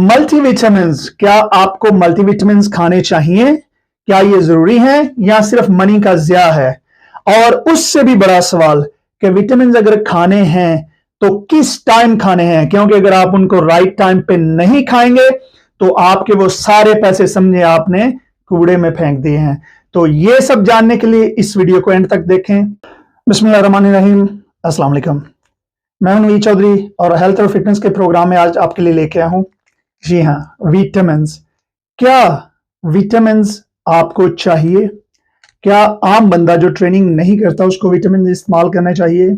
Multivitamins, क्या आपको multivitamins खाने चाहिए? क्या ये जरूरी है या सिर्फ मनी का ज़िया है? और उससे भी बड़ा सवाल कि विटामिन्स अगर खाने हैं तो किस टाइम खाने हैं, क्योंकि अगर आप उनको राइट टाइम पे नहीं खाएंगे तो आपके वो सारे पैसे समझे आपने कूड़े में फेंक दिए हैं। तो ये सब जानने के लिए इस वीडियो को एंड तक देखें। बिस्मिल्लाहिर्रहमानिर्रहीम, अस्सलाम वालेकुम। मैं हूं वी चौधरी और हेल्थ और फिटनेस के प्रोग्राम में आज आपके लिए लेके आया हूं, जी हाँ, विटामिन्स। क्या विटामिन्स आपको चाहिए? क्या आम बंदा जो ट्रेनिंग नहीं करता उसको विटामिन इस्तेमाल करना चाहिए,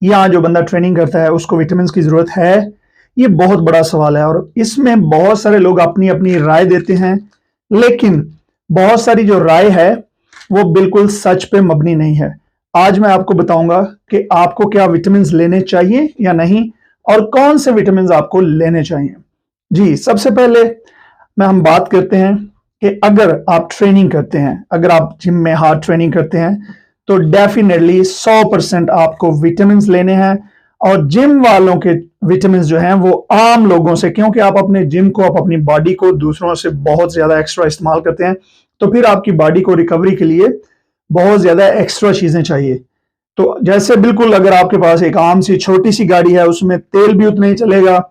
या जो बंदा ट्रेनिंग करता है उसको विटामिन की जरूरत है? ये बहुत बड़ा सवाल है और इसमें बहुत सारे लोग अपनी अपनी राय देते हैं, लेकिन बहुत सारी जो राय है वो बिल्कुल सच पे मबनी नहीं है। आज मैं आपको बताऊंगा कि आपको क्या विटामिन लेने चाहिए या नहीं, और कौन से विटामिन आपको लेने चाहिए। जी, सबसे पहले हम बात करते हैं कि अगर आप ट्रेनिंग करते हैं, अगर आप जिम में हार्ड ट्रेनिंग करते हैं तो डेफिनेटली 100% आपको विटामिन लेने हैं। और जिम वालों के विटामिन जो हैं वो आम लोगों से, क्योंकि आप अपने जिम को, आप अपनी बॉडी को दूसरों से बहुत ज्यादा एक्स्ट्रा इस्तेमाल करते हैं, तो फिर आपकी बॉडी को रिकवरी के लिए बहुत ज्यादा एक्स्ट्रा चीजें चाहिए। तो जैसे बिल्कुल अगर आपके पास एक आम सी छोटी सी गाड़ी है, उसमें तेल भी उतना ही चलेगा,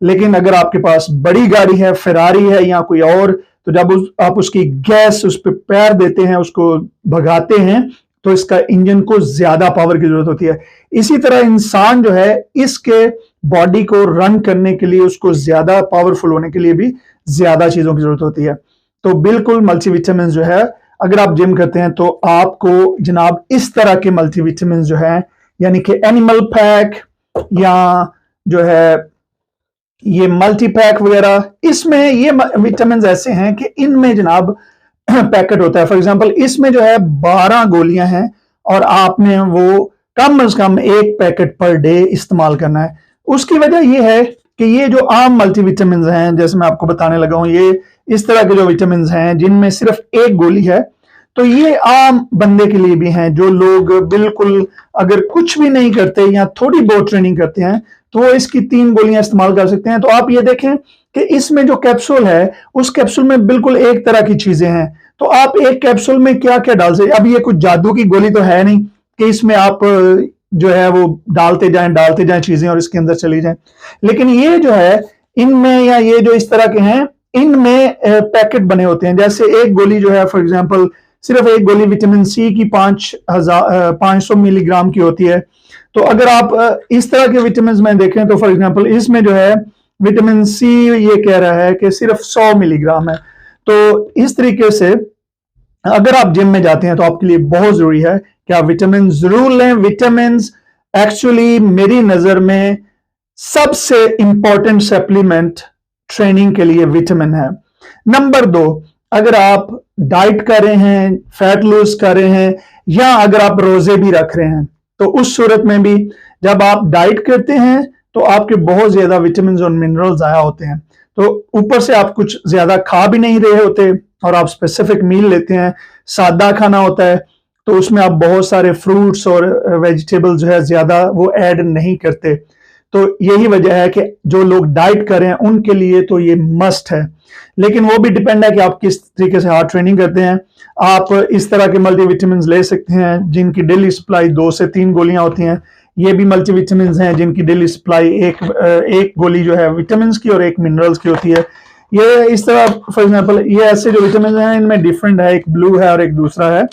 लेकिन अगर आपके पास बड़ी गाड़ी है, फेरारी है या कोई और, तो जब आप उसकी गैस उस पर पैर देते हैं, उसको भगाते हैं, तो इसका इंजन को ज्यादा पावर की जरूरत होती है। इसी तरह इंसान जो है, इसके बॉडी को रन करने के लिए, उसको ज्यादा पावरफुल होने के लिए भी ज्यादा चीजों की जरूरत होती है। तो बिल्कुल मल्टीविटामिन जो है, अगर आप जिम करते हैं तो आपको जनाब इस तरह के मल्टीविटामिन जो है, यानी कि एनिमल पैक या जो है ये मल्टी पैक वगैरह, इसमें ये विटामिन ऐसे हैं कि इनमें जनाब पैकेट होता है। फॉर एग्जांपल इसमें जो है 12 गोलियां हैं और आपने वो कम से कम एक पैकेट पर डे इस्तेमाल करना है। उसकी वजह ये है कि ये जो आम मल्टीविटामिन हैं, जैसे मैं आपको बताने लगा हूं, ये इस तरह के जो विटामिन हैं जिनमें सिर्फ एक गोली है, तो ये आम बंदे के लिए भी हैं। जो लोग बिल्कुल अगर कुछ भी नहीं करते या थोड़ी बहुत ट्रेनिंग करते हैं तो वो इसकी 3 गोलियां इस्तेमाल कर सकते हैं। तो आप ये देखें कि इसमें जो कैप्सूल है, उस कैप्सूल में बिल्कुल एक तरह की चीजें हैं। तो आप एक कैप्सूल में क्या क्या डाल सकते? अब ये कुछ जादू की गोली तो है नहीं कि इसमें आप जो है वो डालते जाएं चीजें और इसके अंदर चली जाएं, लेकिन ये जो है इनमें, या ये जो इस तरह के हैं, इनमें पैकेट बने होते हैं। जैसे एक गोली जो है, फॉर एग्जाम्पल सिर्फ एक गोली विटामिन सी की 500 मिलीग्राम की होती है। तो अगर आप इस तरह के विटामिन में देखें तो फॉर एग्जांपल इसमें जो है विटामिन सी ये कह रहा है कि सिर्फ 100 मिलीग्राम है। तो इस तरीके से अगर आप जिम में जाते हैं तो आपके लिए बहुत जरूरी है कि आप विटामिन जरूर लें। विटामिन एक्चुअली मेरी नजर में सबसे इंपॉर्टेंट सप्लीमेंट ट्रेनिंग के लिए विटामिन है। नंबर 2, अगर आप डाइट कर रहे हैं, फैट लूज कर रहे हैं, या अगर आप रोजे भी रख रहे हैं, तो उस सूरत में भी जब आप डाइट करते हैं तो आपके बहुत ज्यादा विटामिन और मिनरल्स ज़ाया होते हैं। तो ऊपर से आप कुछ ज्यादा खा भी नहीं रहे होते और आप स्पेसिफिक मील लेते हैं, सादा खाना होता है, तो उसमें आप बहुत सारे फ्रूट्स और वेजिटेबल जो है ज्यादा वो ऐड नहीं करते। तो यही वजह है कि जो लोग डाइट कर रहे हैं उनके लिए तो ये मस्ट है, लेकिन वो भी डिपेंड है कि आप किस तरीके से हार्ड ट्रेनिंग करते हैं। आप इस तरह के मल्टीविटामिन ले सकते हैं जिनकी डेली सप्लाई 2 से 3 गोलियां होती हैं। ये भी मल्टीविटामिन हैं जिनकी डेली सप्लाई एक गोली जो है विटामिन की और एक मिनरल्स की होती है। ये इस तरह, फॉर एग्जांपल ये ऐसे जो विटामिन हैं इनमें डिफरेंट है, एक ब्लू है और एक दूसरा है,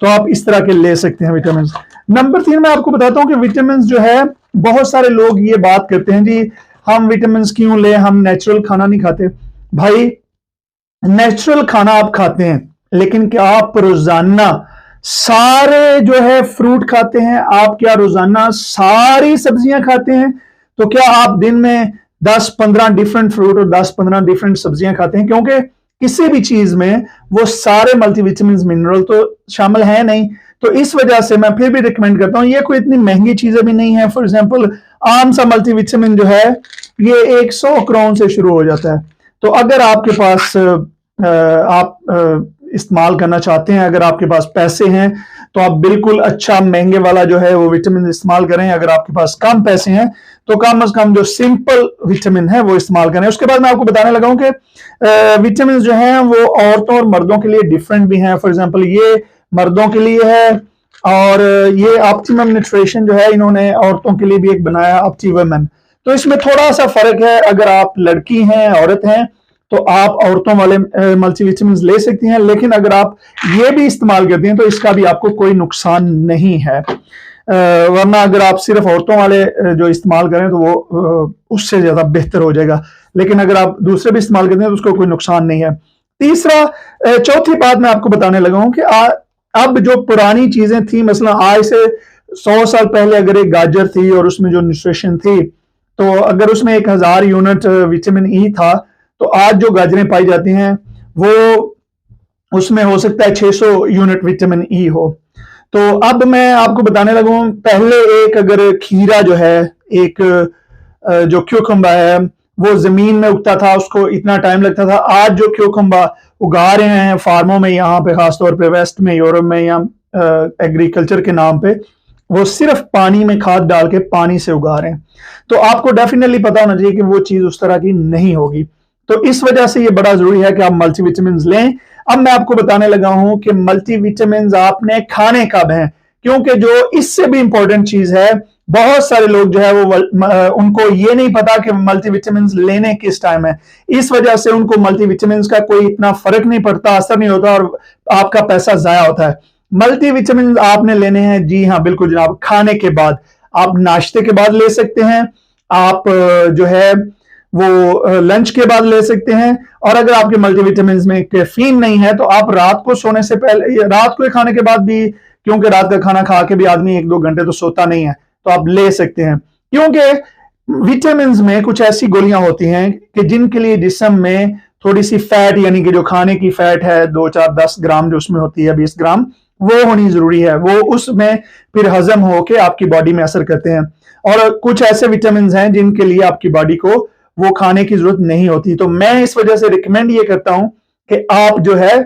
तो आप इस तरह के ले सकते हैं विटामिन। नंबर 3 मैं आपको बताता हूँ कि विटामिन जो है, बहुत सारे लोग ये बात करते हैं, जी हम विटामिन क्यों ले, हम नेचुरल खाना नहीं खाते। भाई नेचुरल खाना आप खाते हैं, लेकिन क्या आप रोजाना सारे जो है फ्रूट खाते हैं? आप क्या रोजाना सारी सब्जियां खाते हैं? तो क्या आप दिन में 10-15 डिफरेंट फ्रूट और 10-15 डिफरेंट सब्जियां खाते हैं? क्योंकि किसी भी चीज में वो सारे मल्टीविटामिन मिनरल तो शामिल है नहीं। तो इस वजह से मैं फिर भी रिकमेंड करता हूं, ये कोई इतनी महंगी चीजें भी नहीं है। फॉर एग्जांपल आम सा मल्टीविटामिन जो है ये 100 क्राउन से शुरू हो जाता है। तो अगर आपके पास आप इस्तेमाल करना चाहते हैं, अगर आपके पास पैसे हैं, तो आप बिल्कुल अच्छा महंगे वाला जो है वो विटामिन इस्तेमाल करें। अगर आपके पास कम पैसे हैं तो कम से कम जो सिंपल विटामिन है वो इस्तेमाल करें। उसके बाद मैं आपको बताने लगा हूं कि विटामिन जो हैं वो औरतों और मर्दों के लिए डिफरेंट भी हैं। फॉर एग्जांपल ये मर्दों के लिए है, और ये ऑप्टिमम न्यूट्रिशन जो है इन्होंने औरतों के लिए भी एक बनाया, ऑप्टिवमन। तो इसमें थोड़ा सा फर्क है। अगर आप लड़की हैं, औरत हैं, तो आप औरतों वाले मल्टीविटामिन ले सकती हैं, लेकिन अगर आप ये भी इस्तेमाल करती हैं तो इसका भी आपको कोई नुकसान नहीं है। वरना अगर आप सिर्फ औरतों वाले जो इस्तेमाल करें तो वो उससे ज्यादा बेहतर हो जाएगा, लेकिन अगर आप दूसरे भी इस्तेमाल करते हैं तो उसको कोई नुकसान नहीं है। तीसरा, चौथी बात मैं आपको बताने लगा हूं कि अब जो पुरानी चीजें थी, मसला आज से 100 साल पहले अगर एक गाजर थी और उसमें जो न्यूट्रिशन थी, तो अगर उसमें 1000 यूनिट विटामिन ई था, तो आज जो गाजरें पाई जाती हैं वो उसमें हो सकता है 600 यूनिट विटामिन ई हो। तो अब मैं आपको बताने लगा हूं, पहले एक अगर खीरा जो है, एक जो क्यूकम्बा है, वो जमीन में उगता था, उसको इतना टाइम लगता था। आज जो क्यूकम्बा उगा रहे हैं फार्मों में, यहाँ पे खासतौर पे वेस्ट में, यूरोप में, या एग्रीकल्चर के नाम पे, वो सिर्फ पानी में खाद डाल के पानी से उगा रहे हैं। तो आपको डेफिनेटली पता होना चाहिए कि वो चीज उस तरह की नहीं होगी। तो इस वजह से ये बड़ा जरूरी है कि आप मल्टीविटामिन लें। अब मैं आपको बताने लगा हूं कि मल्टीविटामिन आपने खाने कब हैं, क्योंकि जो इससे भी इंपॉर्टेंट चीज है, बहुत सारे लोग जो है वो उनको ये नहीं पता कि मल्टीविटामिन लेने किस टाइम है। इस वजह से उनको मल्टीविटामिन का कोई इतना फर्क नहीं पड़ता, असर नहीं होता, और आपका पैसा जाया होता है। मल्टीविटामिन आपने लेने हैं, जी हाँ बिल्कुल जनाब, खाने के बाद। आप नाश्ते के बाद ले सकते हैं, आप जो है वो लंच के बाद ले सकते हैं, और अगर आपके मल्टीविटामिन में कैफीन नहीं है तो आप रात को सोने से पहले, रात को खाने के बाद भी, क्योंकि रात का खाना खा के भी आदमी 1-2 घंटे तो सोता नहीं है, तो आप ले सकते हैं। क्योंकि विटामिन में कुछ ऐसी गोलियां होती हैं कि जिनके लिए जिस्म में थोड़ी सी फैट, यानी कि जो खाने की फैट है 2-4-10 ग्राम जो उसमें होती है, 20 ग्राम, वो होनी जरूरी है। वो उसमें फिर हजम होके आपकी बॉडी में असर करते हैं। और कुछ ऐसे विटामिन हैं जिनके लिए आपकी बॉडी को वो खाने की जरूरत नहीं होती। तो मैं इस वजह से रिकमेंड ये करता हूं कि आप जो है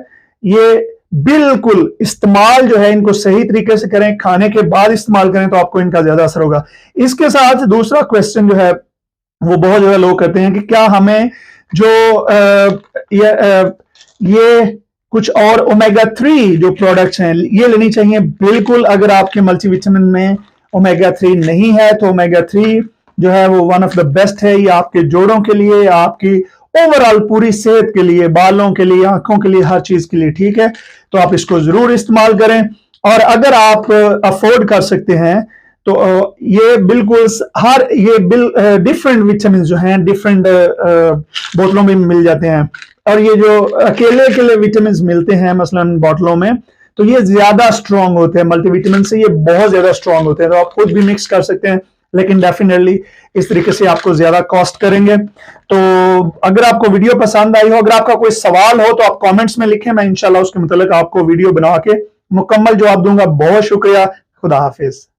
ये बिल्कुल इस्तेमाल जो है इनको सही तरीके से करें, खाने के बाद इस्तेमाल करें तो आपको इनका ज्यादा असर होगा। इसके साथ दूसरा क्वेश्चन जो है वो बहुत ज्यादा लोग करते हैं कि क्या हमें जो ये कुछ और ओमेगा 3 जो प्रोडक्ट्स हैं ये लेनी चाहिए। बिल्कुल, अगर आपके मल्टीविटामिन में ओमेगा 3 नहीं है तो ओमेगा 3 जो है वो वन ऑफ द बेस्ट है। ये आपके जोड़ों के लिए, आपकी ओवरऑल पूरी सेहत के लिए, बालों के लिए, आंखों के लिए, हर चीज के लिए ठीक है। तो आप इसको जरूर इस्तेमाल करें। और अगर आप अफोर्ड कर सकते हैं तो ये बिल्कुल डिफरेंट विटामिन जो हैं डिफरेंट बोतलों में मिल जाते हैं। और ये जो अकेले अकेले विटामिन मिलते हैं मसलन बोतलों में, तो ये ज्यादा स्ट्रांग होते हैं मल्टीविटामिन से, ये बहुत ज्यादा स्ट्रांग होते हैं। तो आप खुद भी मिक्स कर सकते हैं, लेकिन डेफिनेटली इस तरीके से आपको ज्यादा कॉस्ट करेंगे। तो अगर आपको वीडियो पसंद आई हो, अगर आपका कोई सवाल हो तो आप कमेंट्स में लिखें, मैं इंशाल्लाह उसके मुताबिक आपको वीडियो बना के मुकम्मल जवाब दूंगा। बहुत शुक्रिया, खुदा हाफिज।